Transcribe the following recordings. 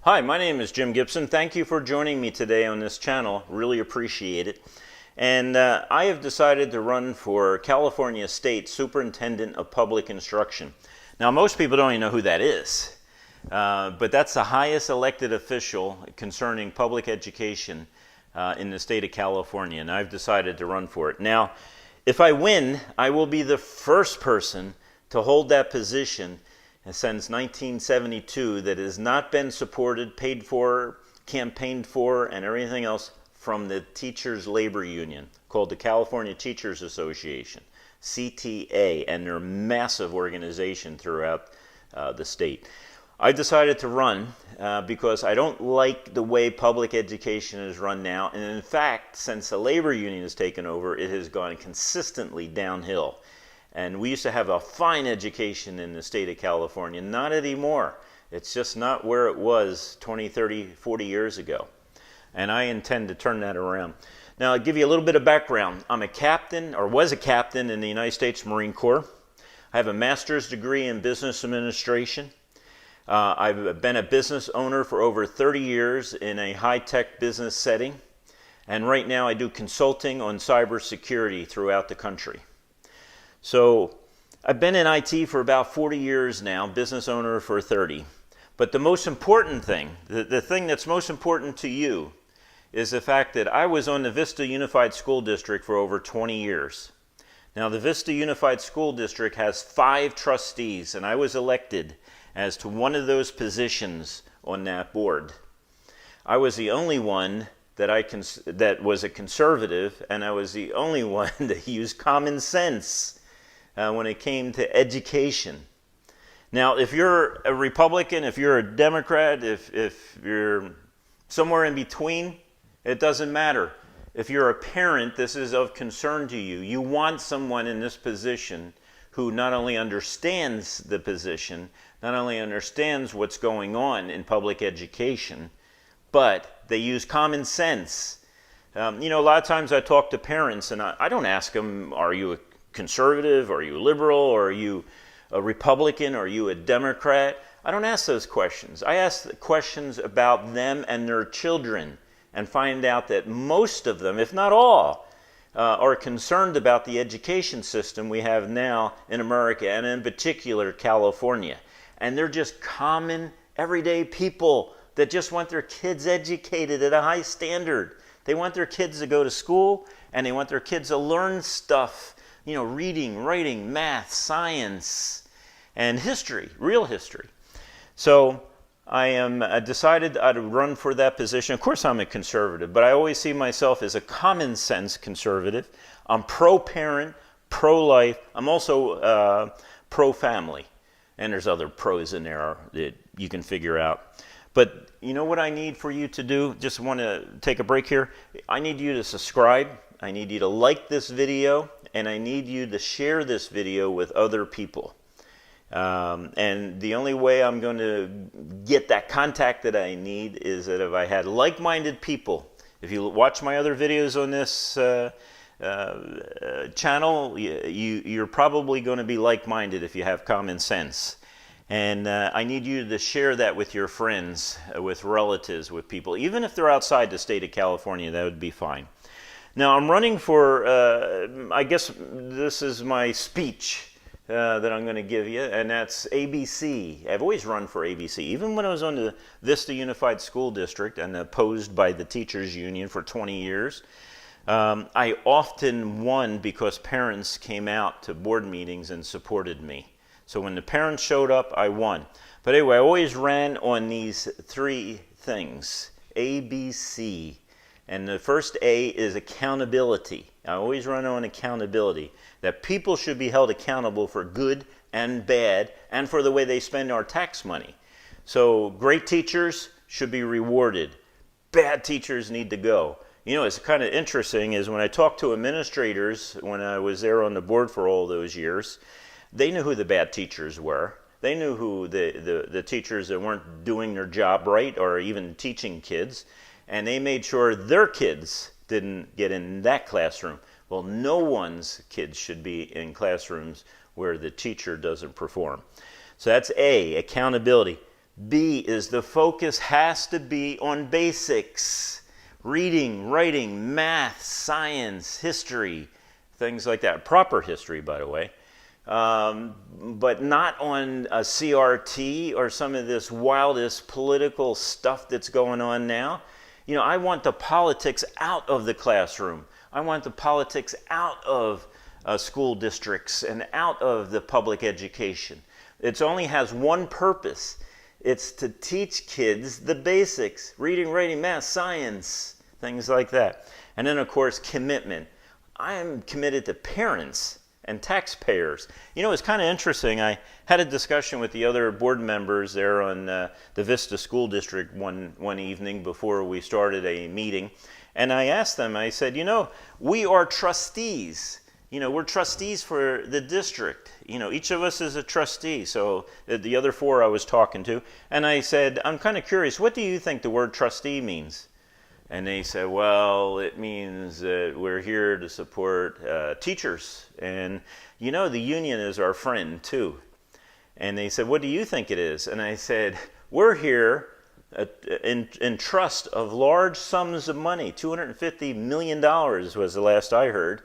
Hi, my name is Jim Gibson. Thank you for joining me today on this channel. Really appreciate it. And I have decided to run for California State Superintendent of Public Instruction. Now, most people don't even know who that is, but that's the highest elected official concerning public education in the state of California, and I've decided to run for it. Now, if I win, I will be the first person to hold that position since 1972 that has not been supported, paid for, campaigned for, and everything else from the Teachers Labor Union called the California Teachers Association, CTA, and their massive organization throughout the state. I decided to run because I don't like the way public education is run now, and in fact, since the labor union has taken over, it has gone consistently downhill. And we used to have a fine education in the state of California. Not anymore. It's just not where it was 20, 30, 40 years ago. And I intend to turn that around. Now, I'll give you a little bit of background. I'm a captain, or was a captain, in the United States Marine Corps. I have a master's degree in business administration. I've been a business owner for over 30 years in a high-tech business setting. And right now I do consulting on cybersecurity throughout the country. So I've been in IT for about 40 years now, business owner for 30. But the most important thing, the thing that's most important to you, is the fact that I was on the Vista Unified School District for over 20 years. Now, the Vista Unified School District has 5 trustees, and I was elected as to one of those positions on that board. I was the only one that was a conservative, and I was the only one that used common sense when it came to education. Now, if you're a Republican, if you're a Democrat, if you're somewhere in between, it doesn't matter. If you're a parent, this is of concern to you. You want someone in this position who not only understands the position, not only understands what's going on in public education, but they use common sense. A lot of times I talk to parents and I don't ask them, are you a conservative, are you liberal, or are you a Republican, or are you a Democrat? I don't ask those questions. I ask the questions about them and their children and find out that most of them, if not all, are concerned about the education system we have now in America, and in particular California. And they're just common, everyday people that just want their kids educated at a high standard. They want their kids to go to school, and they want their kids to learn stuff, reading, writing, math, science, and history, real history. So I am decided I'd run for that position. Of course, I'm a conservative, but I always see myself as a common sense conservative. I'm pro-parent, pro-life. I'm also pro-family. And there's other pros in there that you can figure out. But you know what I need for you to do? Just want to take a break here. I need you to subscribe. I need you to like this video. And I need you to share this video with other people. And the only way I'm going to get that contact that I need is that if I had like-minded people. If you watch my other videos on this channel, you're probably going to be like-minded if you have common sense. And I need you to share that with your friends, with relatives, with people. Even if they're outside the state of California, that would be fine. Now, I'm running for, I guess this is my speech that I'm going to give you, and that's ABC. I've always run for ABC. Even when I was on the Vista Unified School District and opposed by the Teachers Union for 20 years, I often won because parents came out to board meetings and supported me. So when the parents showed up, I won. But anyway, I always ran on these 3 things, ABC. And the first A is accountability. I always run on accountability, that people should be held accountable for good and bad, and for the way they spend our tax money. So great teachers should be rewarded. Bad teachers need to go. It's kind of interesting is when I talk to administrators, when I was there on the board for all those years, they knew who the bad teachers were. They knew who the teachers that weren't doing their job right or even teaching kids. And they made sure their kids didn't get in that classroom. Well, no one's kids should be in classrooms where the teacher doesn't perform. So that's A, accountability. B is the focus has to be on basics. Reading, writing, math, science, history, things like that. Proper history, by the way. But not on a CRT or some of this wildest political stuff that's going on now. You know, I want the politics out of the classroom. I want the politics out of school districts and out of the public education. It only has one purpose. It's to teach kids the basics, reading, writing, math, science, things like that. And then, of course, commitment. I am committed to parents and taxpayers. You know, it's kind of interesting. I had a discussion with the other board members there on the Vista School District one evening before we started a meeting. And I asked them, I said, you know, we are trustees. You know, we're trustees for the district. You know, each of us is a trustee. So the other four I was talking to. And I said, I'm kind of curious, what do you think the word trustee means? And they said, well, it means that we're here to support teachers. And, you know, the union is our friend, too. And they said, what do you think it is? And I said, we're here in trust of large sums of money. $250 million was the last I heard.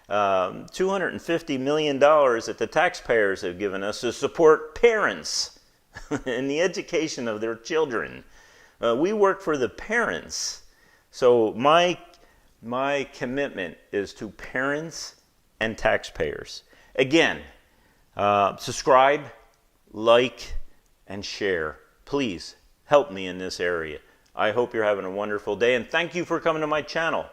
$250 million that the taxpayers have given us to support parents in the education of their children. We work for the parents. So my commitment is to parents and taxpayers. Again, subscribe, like, and share. Please help me in this area. I hope you're having a wonderful day, and thank you for coming to my channel.